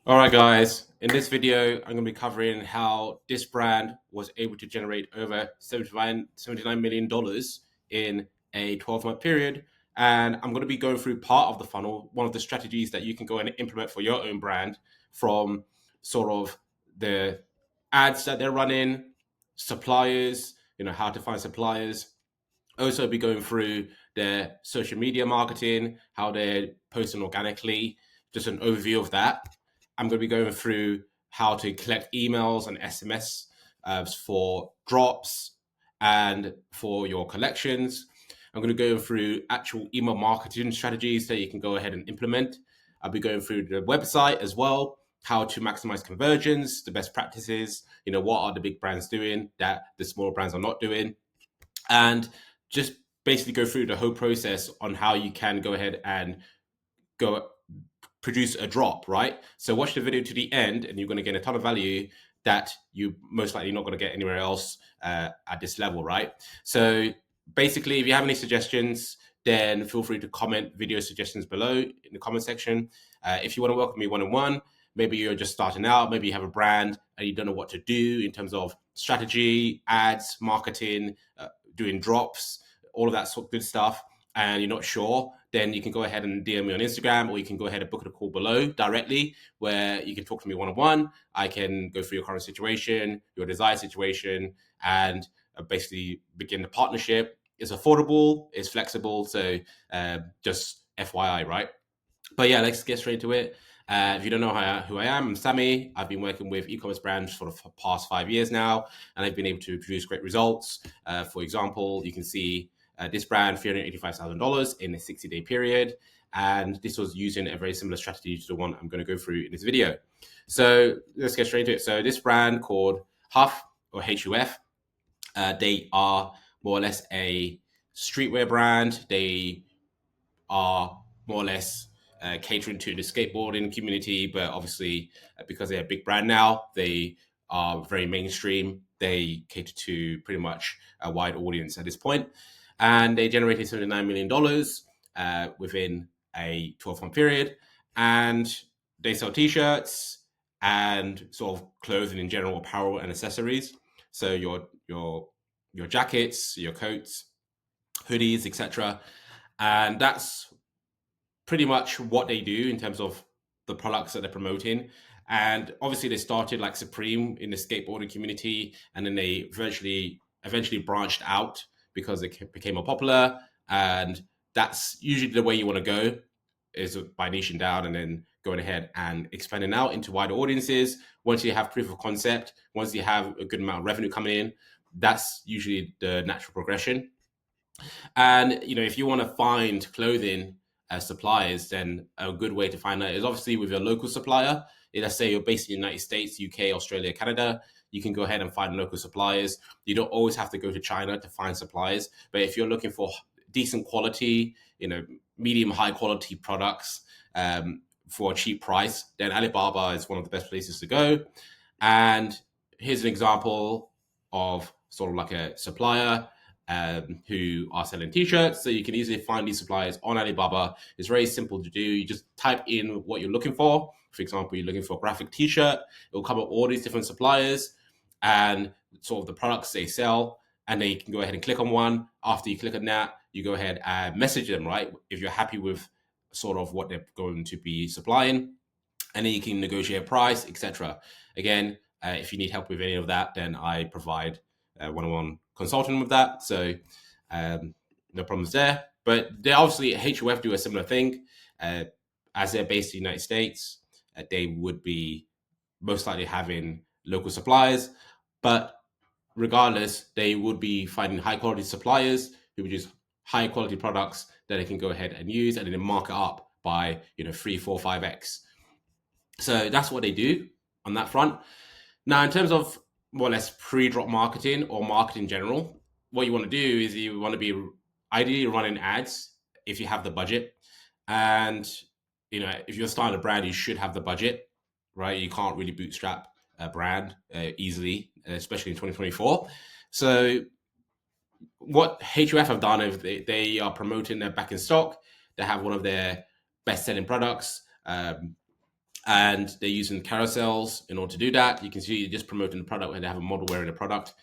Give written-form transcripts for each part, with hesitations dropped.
All right, guys. In this video, I'm going to be covering how this brand was able to generate over $79 million in a 12-month period. And I'm going to be going through part of the funnel, one of the strategies that you can go and implement for your own brand, from sort of the ads that they're running, suppliers, how to find suppliers. Also be going through their social media marketing, how they're posting organically, just an overview of that. I'm going to be going through how to collect emails and SMS for drops and for your collections. I'm going to go through actual email marketing strategies that you can go ahead and implement. I'll be going through the website as well, how to maximize conversions, the best practices, what are the big brands doing that the small brands are not doing, and just basically go through the whole process on how you can go ahead and go produce a drop, right? So watch the video to the end and you're going to get a ton of value that you most likely not going to get anywhere else at this level, right? So basically, if you have any suggestions, then feel free to comment video suggestions below in the comment section. If you want to work with me one-on-one, maybe you're just starting out, maybe you have a brand and you don't know what to do in terms of strategy, ads, marketing, doing drops, all of that sort of good stuff, and you're not sure, then you can go ahead and DM me on Instagram, or you can go ahead and book a call below directly where you can talk to me one-on-one. I can go through your current situation, your desired situation, and basically begin the partnership. It's affordable, it's flexible, so just FYI, right? But yeah, let's get straight to it. If you don't know who I am, I'm Sammy. I've been working with e-commerce brands for the past 5 years now, and I've been able to produce great results. For example, you can see this brand, $385,000 in a 60-day period. And this was using a very similar strategy to the one I'm going to go through in this video. So let's get straight into it. So this brand called Huff, or HUF, they are more or less a streetwear brand. They are more or less catering to the skateboarding community, but obviously because they're a big brand now, they are very mainstream. They cater to pretty much a wide audience at this point, and they generated $79 million within a 12-month period. And they sell t-shirts and sort of clothing in general, apparel and accessories. So your jackets, your coats, hoodies, etc. And that's pretty much what they do in terms of the products that they're promoting. And obviously, they started like Supreme in the skateboarding community, and then they eventually branched out because they became more popular. And that's usually the way you want to go, is by niching down and then going ahead and expanding out into wider audiences. Once you have proof of concept, once you have a good amount of revenue coming in, that's usually the natural progression. And if you want to find clothing suppliers, then a good way to find that is obviously with your local supplier. Let's say you're based in the United States, UK, Australia, Canada. You can go ahead and find local suppliers. You don't always have to go to China to find suppliers. But if you're looking for decent quality, medium high quality products for a cheap price, then Alibaba is one of the best places to go. And here's an example of sort of like a supplier who are selling t-shirts. So you can easily find these suppliers on Alibaba. It's very simple to do. You just type in what you're looking for. For example, you're looking for a graphic t-shirt. It will come up all these different suppliers and sort of the products they sell. And then you can go ahead and click on one. After you click on that, you go ahead and message them, right? If you're happy with sort of what they're going to be supplying, and then you can negotiate a price, etc. Again, if you need help with any of that, then I provide one-on-one consulting with that. So no problems there. But they obviously HUF do a similar thing. As they're based in the United States, they would be most likely having local suppliers. But regardless, they would be finding high quality suppliers who produce high quality products that they can go ahead and use and then mark it up by 3, 4, 5x. So that's what they do on that front. Now, in terms of more or less pre-drop marketing or marketing in general, what you want to do is you want to be ideally running ads if you have the budget. And if you're starting a brand, you should have the budget, right? You can't really bootstrap a brand easily, especially in 2024. So what HUF have done is they are promoting their back in stock. They have one of their best selling products. and they're using carousels in order to do that. You can see just promoting the product when they have a model wearing the product.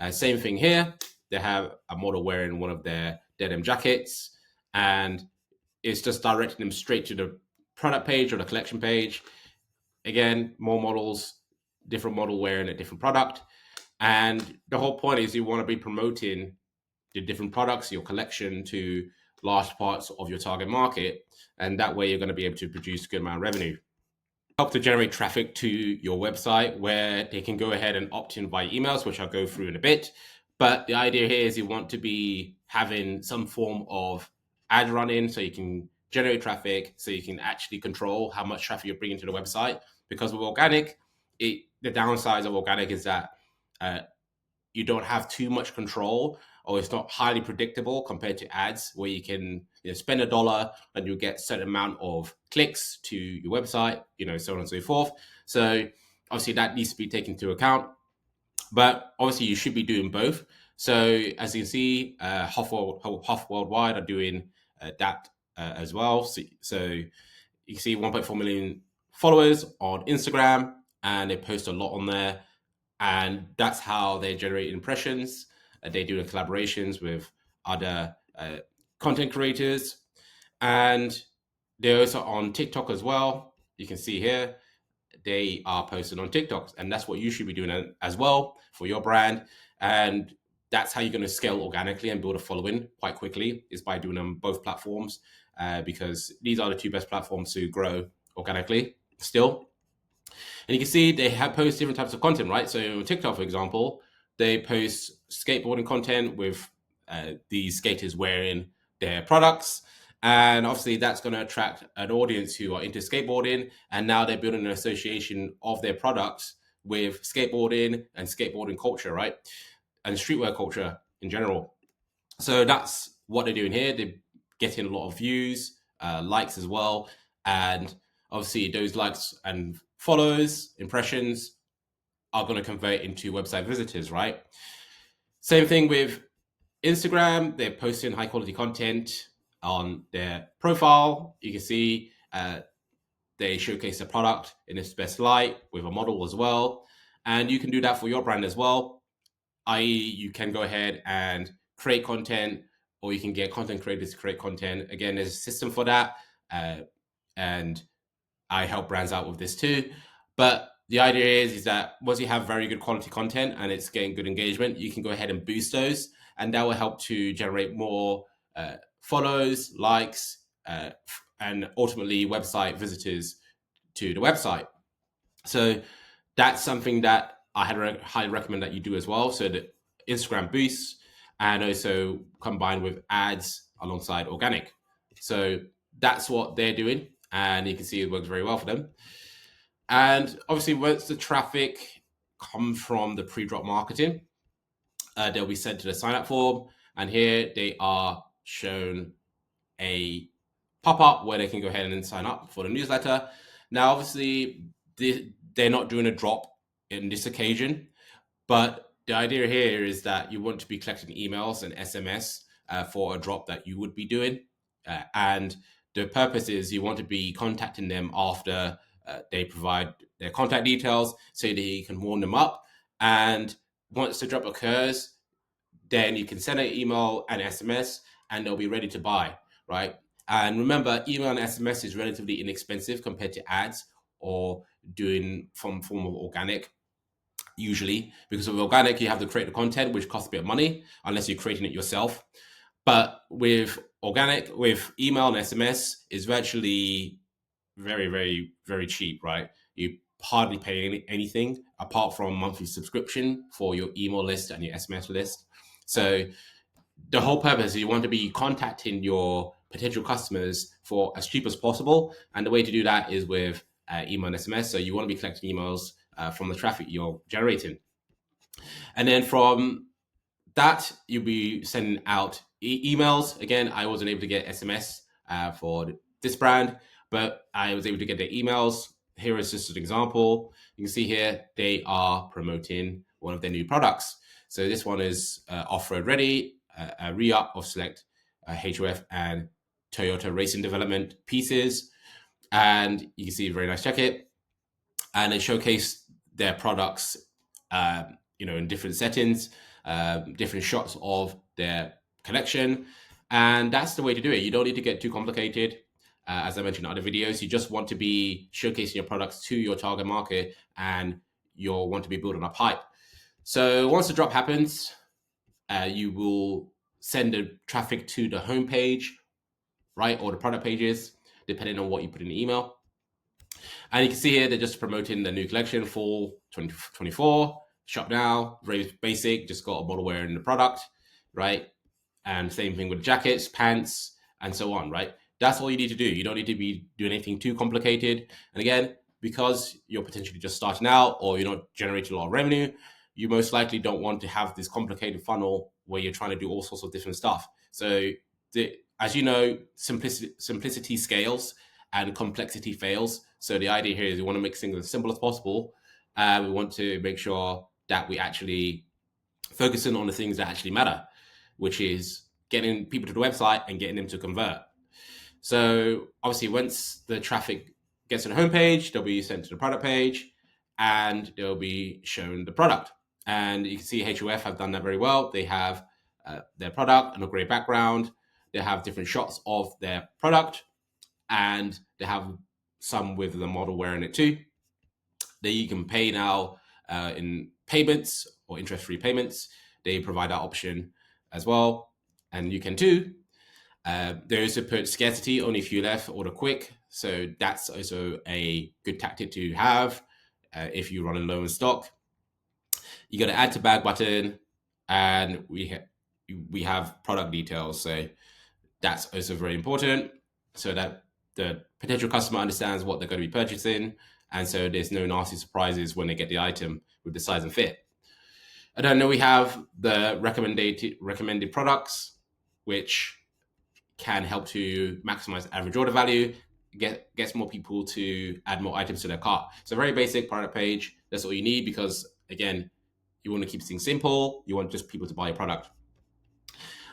Same thing here. They have a model wearing one of their denim jackets, and it's just directing them straight to the product page or the collection page. Again, more models, different model wearing a different product. And the whole point is you want to be promoting the different products, your collection, to large parts of your target market. And that way you're going to be able to produce a good amount of revenue. Help to generate traffic to your website where they can go ahead and opt in via emails, which I'll go through in a bit. But the idea here is you want to be having some form of ad running so you can generate traffic, so you can actually control how much traffic you're bringing to the website. Because with organic, the downside of organic is that you don't have too much control, or it's not highly predictable compared to ads where you can spend $1 and you'll get a certain amount of clicks to your website, so on and so forth. So obviously that needs to be taken into account, but obviously you should be doing both. So as you can see, Huff Worldwide are doing that as well. So you can see 1.4 million followers on Instagram, and they post a lot on there. And that's how they generate impressions. They do the collaborations with other content creators. And they're also on TikTok as well. You can see here, they are posted on TikTok. And that's what you should be doing as well for your brand. And that's how you're going to scale organically and build a following quite quickly, is by doing them on both platforms, because these are the two best platforms to grow organically still. And you can see they have post different types of content, right? So TikTok, for example, they post skateboarding content with these skaters wearing their products. And obviously that's going to attract an audience who are into skateboarding. And now they're building an association of their products with skateboarding and skateboarding culture, right? And streetwear culture in general. So that's what they're doing here. They're getting a lot of views, likes as well. And obviously those likes and follows, impressions are going to convert into website visitors, right? Same thing with Instagram. They're posting high quality content on their profile. You can see they showcase the product in its best light with a model as well. And you can do that for your brand as well, i.e. you can go ahead and create content, or you can get content creators to create content. Again, there's a system for that. And I help brands out with this too. But the idea is that once you have very good quality content and it's getting good engagement, you can go ahead and boost those, and that will help to generate more follows, likes, and ultimately website visitors to the website. So that's something that I had highly recommend that you do as well. So the Instagram boosts, and also combined with ads alongside organic. So that's what they're doing, and you can see it works very well for them. And obviously, once the traffic comes from the pre-drop marketing, they'll be sent to the sign-up form, and here they are shown a pop-up where they can go ahead and sign up for the newsletter. Now, obviously, they're not doing a drop in this occasion, but the idea here is that you want to be collecting emails and SMS for a drop that you would be doing. And the purpose is you want to be contacting them after they provide their contact details so that you can warm them up. And once the drop occurs, then you can send an email and SMS, and they'll be ready to buy, right? And remember, email and SMS is relatively inexpensive compared to ads or doing some form of organic, usually, because with organic, you have to create the content, which costs a bit of money, unless you're creating it yourself. But with organic, with email and SMS, is virtually very, very, very cheap, right? You hardly pay anything apart from monthly subscription for your email list and your SMS list. So the whole purpose is you want to be contacting your potential customers for as cheap as possible. And the way to do that is with email and SMS. So you want to be collecting emails from the traffic you're generating. And then from that, you'll be sending out emails. Again, I wasn't able to get SMS for this brand, but I was able to get their emails. Here is just an example. You can see here, they are promoting one of their new products. So this one is off-road ready, a re-up of select HOF and Toyota racing development pieces. and you can see a very nice jacket, and they showcase their products, in different settings, different shots of their collection, and that's the way to do it. You don't need to get too complicated. As I mentioned in other videos, you just want to be showcasing your products to your target market, and you'll want to be building up hype. So once the drop happens, you will send the traffic to the homepage, right, or the product pages, depending on what you put in the email. And you can see here they're just promoting the new collection, fall 2024. Shop now, very basic, just got a model wearing the product, right? And same thing with jackets, pants, and so on, right? That's all you need to do. You don't need to be doing anything too complicated. And again, because you're potentially just starting out or you're not generating a lot of revenue, you most likely don't want to have this complicated funnel where you're trying to do all sorts of different stuff. So, as you know, simplicity scales and complexity fails. So the idea here is we want to make things as simple as possible. We want to make sure that we actually focusing on the things that actually matter, which is getting people to the website and getting them to convert. So obviously, once the traffic gets to the homepage, they'll be sent to the product page, and they'll be shown the product. And you can see HOF have done that very well. They have their product and a great background. They have different shots of their product, and they have some with the model wearing it too. Then you can pay now in payments or interest-free payments. They provide that option as well, and you can too. They also put scarcity, only a few left, order quick. So that's also a good tactic to have if you're running low in stock. You got to add to bag button, and we have product details. So that's also very important, so that the potential customer understands what they're going to be purchasing, and so there's no nasty surprises when they get the item with the size and fit. And then we have the recommended products, which can help to maximize average order value, gets more people to add more items to their cart. So very basic product page. That's all you need, because again, you want to keep things simple. You want just people to buy your product.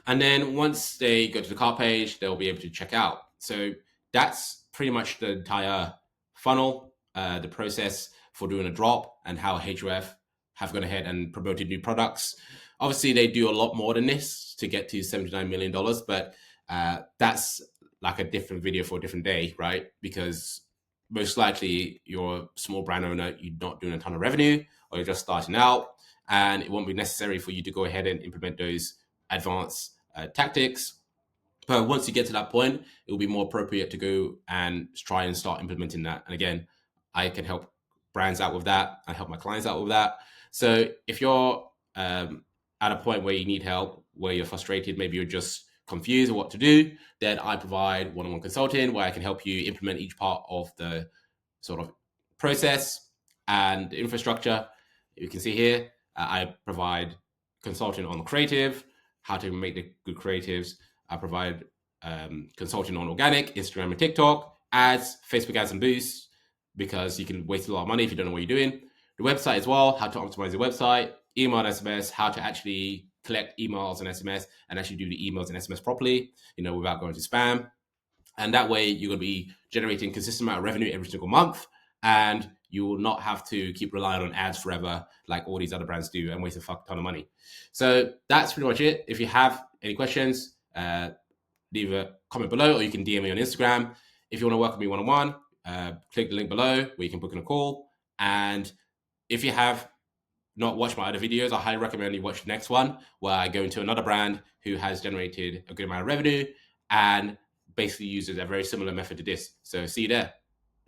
And then once they go to the cart page, they'll be able to check out. So that's pretty much the entire funnel, the process for doing a drop, and how HOF have gone ahead and promoted new products. Obviously, they do a lot more than this to get to $79 million, but that's like a different video for a different day, right? Because most likely you're a small brand owner, you're not doing a ton of revenue, or you're just starting out, and it won't be necessary for you to go ahead and implement those advanced tactics. But once you get to that point, it will be more appropriate to go and try and start implementing that. And again, I can help brands out with that. I help my clients out with that. So if you're at a point where you need help, where you're frustrated, maybe you're just confused what to do, then I provide one-on-one consulting where I can help you implement each part of the sort of process and the infrastructure. You can see here, I provide consulting on creative, how to make the good creatives. I provide consulting on organic, Instagram and TikTok, ads, Facebook ads and boosts, because you can waste a lot of money if you don't know what you're doing. The website as well, how to optimize your website, email and SMS, how to actually collect emails and SMS and actually do the emails and SMS properly, without going to spam. And that way you're going to be generating consistent amount of revenue every single month, and you will not have to keep relying on ads forever like all these other brands do and waste a fuck ton of money. So that's pretty much it. If you have any questions, leave a comment below, or you can DM me on Instagram. If you want to work with me one-on-one, click the link below where you can book in a call. And if you have not watched my other videos, I highly recommend you watch the next one, where I go into another brand who has generated a good amount of revenue and basically uses a very similar method to this. So see you there.